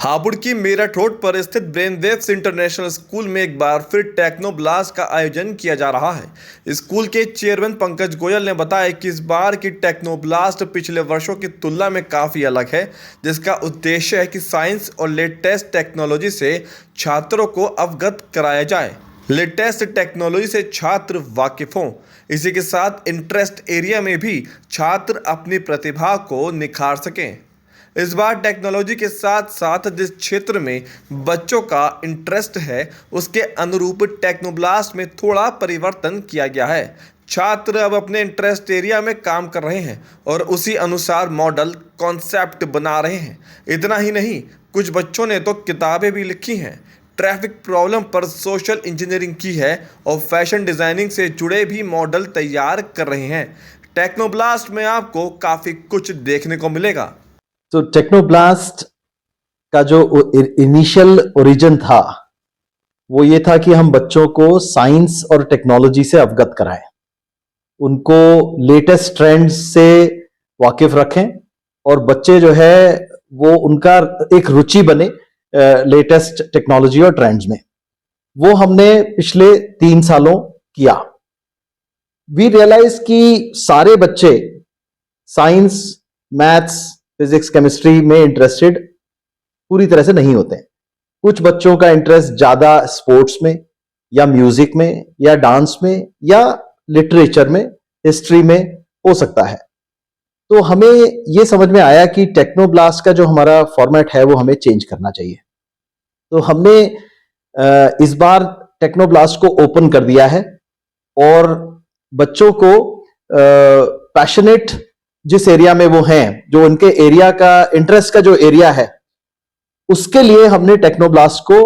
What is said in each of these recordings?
हापुड़ की मेरठ रोड पर स्थित ब्रेनवेव्स इंटरनेशनल स्कूल में एक बार फिर टेक्नो ब्लास्ट का आयोजन किया जा रहा है। स्कूल के चेयरमैन पंकज गोयल ने बताया कि इस बार की टेक्नो ब्लास्ट पिछले वर्षों की तुलना में काफ़ी अलग है, जिसका उद्देश्य है कि साइंस और लेटेस्ट टेक्नोलॉजी से छात्रों को अवगत कराया जाए। लेटेस्ट टेक्नोलॉजी से छात्र वाकिफ हों। इसी के साथ इंटरेस्ट एरिया में भी छात्र अपनी प्रतिभा को निखार सकें। इस बार टेक्नोलॉजी के साथ साथ जिस क्षेत्र में बच्चों का इंटरेस्ट है, उसके अनुरूप टेक्नोब्लास्ट में थोड़ा परिवर्तन किया गया है। छात्र अब अपने इंटरेस्ट एरिया में काम कर रहे हैं और उसी अनुसार मॉडल कॉन्सेप्ट बना रहे हैं। इतना ही नहीं, कुछ बच्चों ने तो किताबें भी लिखी हैं, ट्रैफिक प्रॉब्लम पर सोशल इंजीनियरिंग की है और फैशन डिज़ाइनिंग से जुड़े भी मॉडल तैयार कर रहे हैं। टेक्नोब्लास्ट में आपको काफ़ी कुछ देखने को मिलेगा। तो टेक्नोब्लास्ट का जो इनिशियल ओरिजिन था वो ये था कि हम बच्चों को साइंस और टेक्नोलॉजी से अवगत कराएं, उनको लेटेस्ट ट्रेंड्स से वाकिफ रखें और बच्चे जो है वो उनका एक रुचि बने लेटेस्ट टेक्नोलॉजी और ट्रेंड्स में। वो हमने पिछले 3 सालों किया। वी रियलाइज कि सारे बच्चे साइंस, मैथ्स, फिजिक्स, केमिस्ट्री में इंटरेस्टेड पूरी तरह से नहीं होते हैं। कुछ बच्चों का इंटरेस्ट ज्यादा स्पोर्ट्स में या म्यूजिक में या डांस में या लिटरेचर में, हिस्ट्री में हो सकता है। तो हमें यह समझ में आया कि टेक्नोब्लास्ट का जो हमारा फॉर्मेट है वो हमें चेंज करना चाहिए। तो हमने इस बार टेक्नोब्लास्ट को ओपन कर दिया है और बच्चों को पैशनेट जिस एरिया में वो हैं, जो उनके एरिया का इंटरेस्ट का जो एरिया है, उसके लिए हमने टेक्नोब्लास्ट को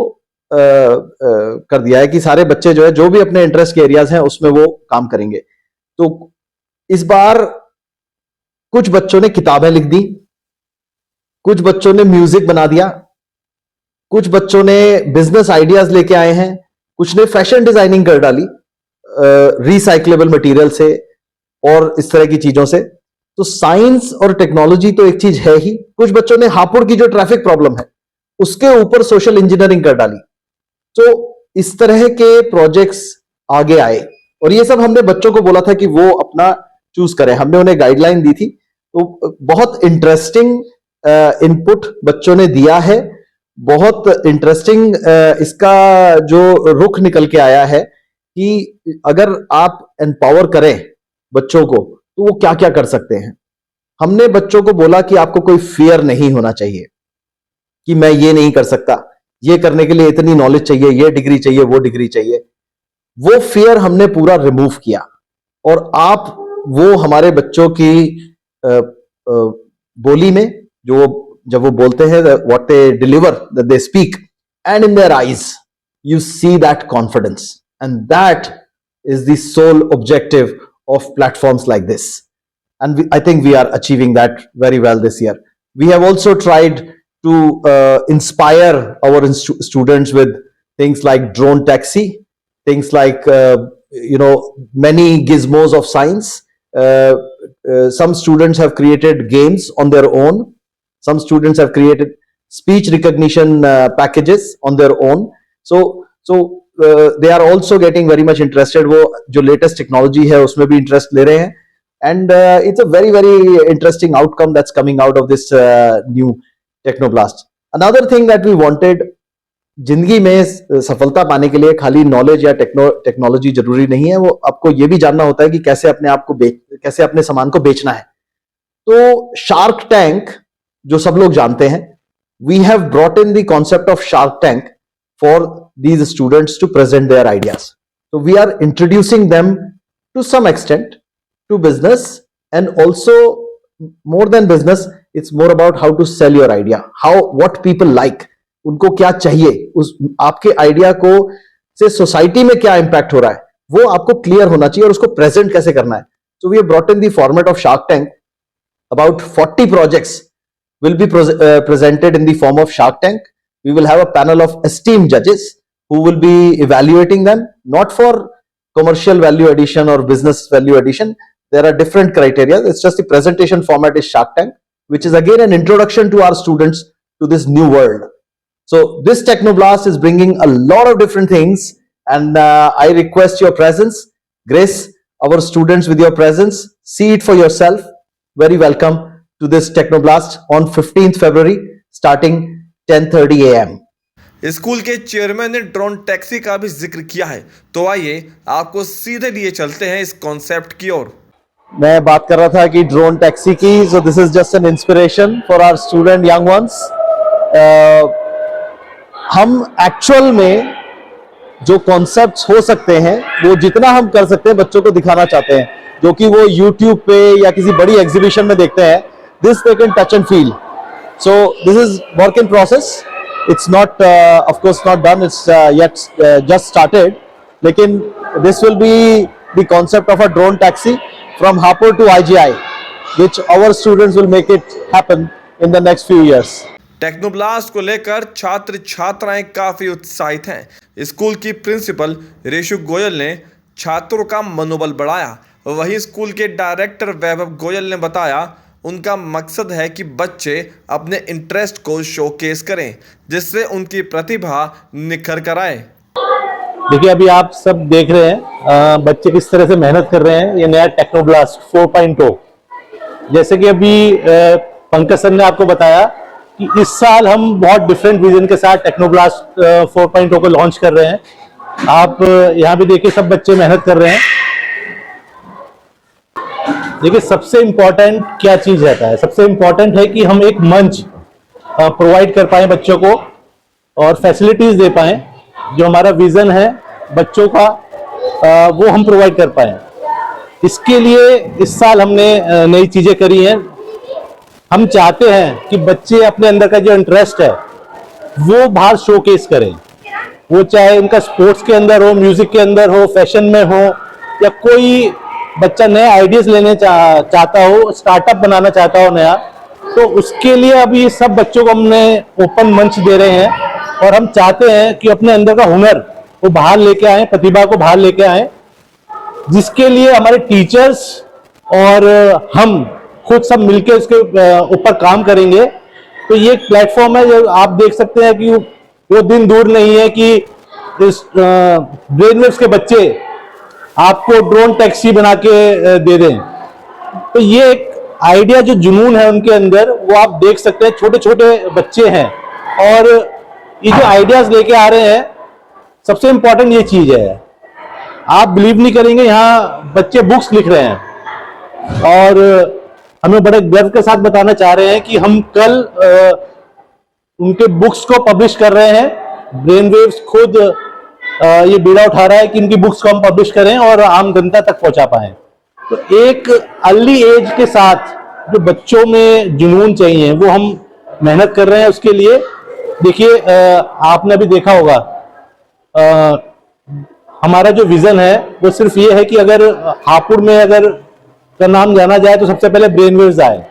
कर दिया है कि सारे बच्चे जो है जो भी अपने इंटरेस्ट के एरियाज हैं उसमें वो काम करेंगे। तो इस बार कुछ बच्चों ने किताबें लिख दी, कुछ बच्चों ने म्यूजिक बना दिया, कुछ बच्चों ने बिजनेस आइडियाज लेके आए हैं, कुछ ने फैशन डिजाइनिंग कर डाली रिसाइक्लेबल मटेरियल से और इस तरह की चीजों से। तो साइंस और टेक्नोलॉजी तो एक चीज है ही, कुछ बच्चों ने हापुड़ की जो ट्रैफिक प्रॉब्लम है उसके ऊपर सोशल इंजीनियरिंग कर डाली। तो इस तरह के प्रोजेक्ट्स आगे आए और ये सब हमने बच्चों को बोला था कि वो अपना चूज करें। हमने उन्हें गाइडलाइन दी थी। तो बहुत इंटरेस्टिंग इनपुट बच्चों ने दिया है। बहुत इंटरेस्टिंग इसका जो रुख निकल के आया है कि अगर आप एम्पावर करें बच्चों को तो वो क्या क्या कर सकते हैं। हमने बच्चों को बोला कि आपको कोई फियर नहीं होना चाहिए कि मैं ये नहीं कर सकता, ये करने के लिए इतनी नॉलेज चाहिए, ये डिग्री चाहिए, वो डिग्री चाहिए। वो फियर हमने पूरा रिमूव किया और आप वो हमारे बच्चों की बोली में जो जब वो बोलते हैं, what they deliver, they speak, and in their eyes you see that confidence, and that is the sole objective of platforms like this, and I think we are achieving that very well this year. We have also tried to inspire our students with things like drone taxi, things like many gizmos of science. Some students have created games on their own. Some students have created speech recognition packages on their own. So they are also getting very much interested. वो जो latest technology है उसमें भी interest ले रहे हैं, and it's a very very interesting outcome that's coming out of this new Technoblast. Another thing that we wanted, जिंदगी में सफलता पाने के लिए खाली नॉलेज या टेक्नोलॉजी जरूरी नहीं है, वो आपको ये भी जानना होता है कि कैसे अपने आप को कैसे अपने सामान को बेचना है। तो शार्क टैंक जो सब लोग जानते हैं, we have brought in the concept of Shark Tank for these students to present their ideas. So we are introducing them to some extent to business, and also more than business, it's more about how to sell your idea, what people like, उनको क्या चाहिए, उस आपके idea को से society में क्या impact हो रहा है वो आपको क्लियर होना चाहिए और उसको प्रेजेंट कैसे करना है। So we have brought in the format of Shark Tank. About 40 projects will be presented in the form of Shark Tank. We will have a panel of esteemed judges who will be evaluating them, not for commercial value addition or business value addition. There are different criteria. It's just the presentation format is Shark Tank, which is again an introduction to our students to this new world. So this Technoblast is bringing a lot of different things, and I request your presence. Grace our students with your presence. See it for yourself. Very welcome to this Technoblast on 15th February starting 10:30 a.m. School के chairman ने drone taxi का भी जिक्र किया है, तो आइए आपको सीधे लिए चलते हैं इस कॉन्सेप्ट की ओर। मैं बात कर रहा था कि ड्रोन टैक्सी की, so this is just an inspiration for our student young ones. हम एक्चुअल में जो कॉन्सेप्ट्स हो सकते हैं वो जितना हम कर सकते हैं बच्चों को दिखाना चाहते हैं, जो कि वो YouTube पे या किसी बड़ी एग्जीबिशन में देखते हैं. This they can touch and feel. So this is work in process. It's not of course not done. It's yet just started. लेकिन this will be the concept of a drone taxi from Hapur to IGI, which our students will make it happen in the next few years. टेक्नोब्लास्ट को लेकर छात्र छात्राएं काफी उत्साहित हैं। School की principal Reshu Goyal ने छात्रों का मनोबल बढ़ाया। वहीं स्कूल के डायरेक्टर वैभव गोयल ने बताया उनका मकसद है कि बच्चे अपने इंटरेस्ट को शोकेस करें, जिससे उनकी प्रतिभा निखर कर आए। देखिए, अभी आप सब देख रहे हैं बच्चे किस तरह से मेहनत कर रहे हैं। ये नया टेक्नोब्लास्ट 4.0, जैसे कि अभी पंकज सर ने आपको बताया कि इस साल हम बहुत डिफरेंट विजन के साथ टेक्नोब्लास्ट 4.0 को लॉन्च कर रहे हैं। आप यहाँ भी देखिए, सब बच्चे मेहनत कर रहे हैं। देखिए, सबसे इम्पोर्टेंट क्या चीज रहता है? सबसे इम्पोर्टेंट है कि हम एक मंच प्रोवाइड कर पाए बच्चों को और फैसिलिटीज दे पाए। जो हमारा विजन है बच्चों का वो हम प्रोवाइड कर पाए। इसके लिए इस साल हमने नई चीजें करी हैं। हम चाहते हैं कि बच्चे अपने अंदर का जो इंटरेस्ट है वो बाहर शोकेस करें। वो चाहे उनका स्पोर्ट्स के अंदर हो, म्यूजिक के अंदर हो, फैशन में हो, या कोई बच्चा नए आइडियाज लेने चाहता हो, स्टार्टअप बनाना चाहता हो नया, तो उसके लिए अभी सब बच्चों को हमने ओपन मंच दे रहे हैं। और हम चाहते हैं कि अपने अंदर का हुनर वो बाहर लेके आए, प्रतिभा को बाहर लेके आए, जिसके लिए हमारे टीचर्स और हम खुद सब मिलकर उसके ऊपर काम करेंगे। तो ये एक प्लेटफॉर्म है जो आप देख सकते हैं कि वो दिन दूर नहीं है कि इस ब्रेनवेव्स के बच्चे आपको ड्रोन टैक्सी बना के दे दें। तो ये एक आइडिया, जो जुनून है उनके अंदर, वो आप देख सकते हैं। छोटे छोटे बच्चे हैं और ये जो आइडियाज लेके आ रहे हैं, सबसे इंपॉर्टेंट ये चीज है, आप बिलीव नहीं करेंगे, यहाँ बच्चे बुक्स लिख रहे हैं। और हमें बड़े गर्व के साथ बताना चाह रहे हैं कि हम कल उनके बुक्स को पब्लिश कर रहे हैं। ब्रेनवेव्स खुद ये बीड़ा उठा रहा है कि इनकी बुक्स को हम पब्लिश करें और आम जनता तक पहुंचा पाएं। तो एक अर्ली एज के साथ जो बच्चों में जुनून चाहिए वो हम मेहनत कर रहे हैं उसके लिए। देखिए, आपने अभी देखा होगा, हमारा जो विजन है वो सिर्फ ये है कि अगर हापुड़ में अगर का नाम जाना जाए तो सबसे पहले ब्रेनवेव्स आए।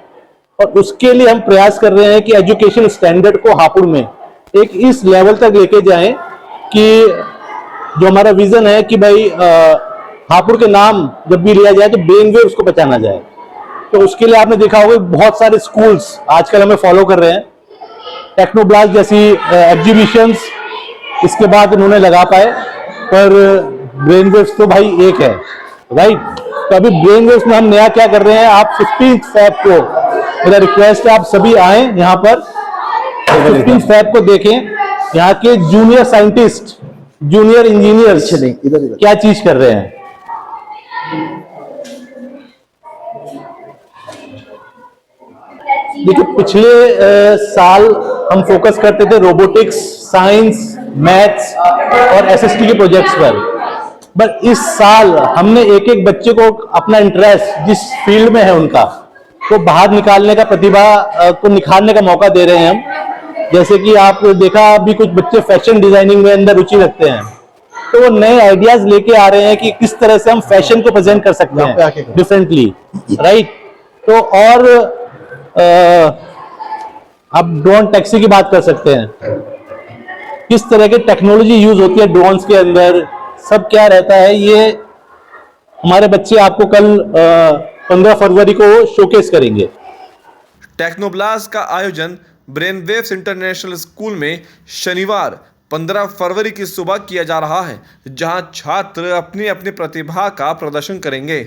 और उसके लिए हम प्रयास कर रहे हैं कि एजुकेशन स्टैंडर्ड को हापुड़ में एक इस लेवल तक लेके जाएं कि जो हमारा विजन है कि भाई हापुड़ के नाम जब भी लिया जाए तो ब्रेनवेव्स को पहचाना जाए। तो उसके लिए आपने देखा होगा बहुत सारे स्कूल्स आजकल हमें फॉलो कर रहे हैं। टेक्नोब्लास्ट जैसी एग्जीबिशंस इसके बाद उन्होंने लगा पाए, पर ब्रेनवेव्स तो भाई एक है, राइट। तो अभी ब्रेनवेव्स में हम नया क्या कर रहे हैं, आप 15 फेब को, मेरा रिक्वेस्ट है आप सभी आए यहाँ पर, 15 फेब को देखें। यहाँ के जूनियर साइंटिस्ट, जूनियर इंजीनियर्स क्या चीज कर रहे हैं। देखिए, पिछले साल हम फोकस करते थे रोबोटिक्स, साइंस, मैथ्स और एसएसटी के प्रोजेक्ट्स पर इस साल हमने एक एक बच्चे को अपना इंटरेस्ट जिस फील्ड में है उनका को बाहर निकालने का, प्रतिभा को निखारने का मौका दे रहे हैं हम। जैसे कि आप देखा, अभी कुछ बच्चे फैशन डिजाइनिंग में अंदर रुचि रखते हैं, तो वो नए आइडियाज लेके आ रहे हैं कि किस तरह से हम फैशन को प्रेजेंट कर सकते हैं डिफरेंटली, राइट। तो और आप ड्रोन टैक्सी की बात कर सकते हैं, किस तरह की टेक्नोलॉजी यूज होती है ड्रोन्स के अंदर, सब क्या रहता है, ये हमारे बच्चे आपको कल 15 फरवरी को शोकेस करेंगे। टेक्नोब्लास्ट का आयोजन ब्रेनवेव्स इंटरनेशनल स्कूल में शनिवार 15 फरवरी की सुबह किया जा रहा है, जहां छात्र अपनी अपनी प्रतिभा का प्रदर्शन करेंगे।